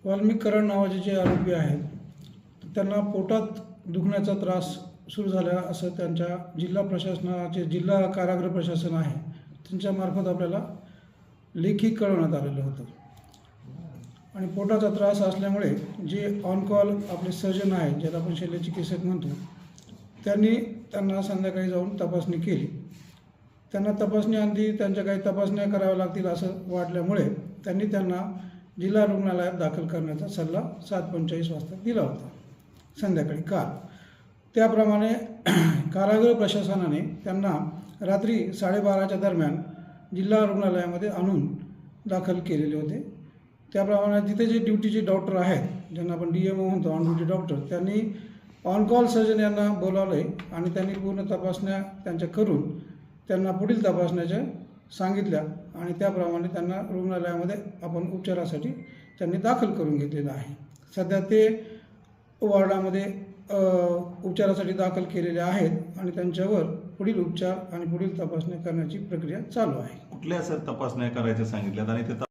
वाल्मिकरण नावाचे जे आरोपी आहेत त्यांना पोटात दुखण्याचा त्रास सुरू झाला असं त्यांच्या जिल्हा प्रशासनाचे जिल्हा कारागृह प्रशासन आहे त्यांच्यामार्फत आपल्याला लेखी कळवण्यात आलेलं होतं. आणि पोटाचा त्रास असल्यामुळे जे ऑन कॉल आपले सर्जन आहेत ज्याला आपण शल्यचिकित्सक म्हणतो त्यांना संध्याकाळी जाऊन तपासणी केली. त्यांना तपासणीअंती त्यांच्या काही तपासण्या कराव्या लागतील असं वाटल्यामुळे त्यांना जिल्हा रुग्णालयात दाखल करण्याचा सल्ला 7:45 वाजता दिला होता संध्याकाळी काल. त्याप्रमाणे कारागृह प्रशासनाने त्यांना रात्री 12:30च्या दरम्यान जिल्हा रुग्णालयामध्ये आणून दाखल केलेले होते. त्याप्रमाणे तिथे जे ड्युटीचे डॉक्टर आहेत ज्यांना आपण DMO म्हणतो ऑन ड्युटी डॉक्टर त्यांनी ऑन कॉल सर्जन यांना बोलावले आणि त्यांनी पूर्ण तपासण्या त्यांच्या करून त्यांना पुढील तपासण्याच्या सांगितल्या आणि त्याप्रमाणे त्यांना रुग्णालयामध्ये आपण उपचारासाठी त्यांनी दाखल करून घेतलेलं आहे. सध्या ते वॉर्डामध्ये उपचारासाठी दाखल केलेले आहेत आणि त्यांच्यावर पुढील उपचार आणि पुढील तपासण्या करण्याची प्रक्रिया चालू आहे. कुठल्या सर तपासण्या करायच्या सांगितल्यात आणि ते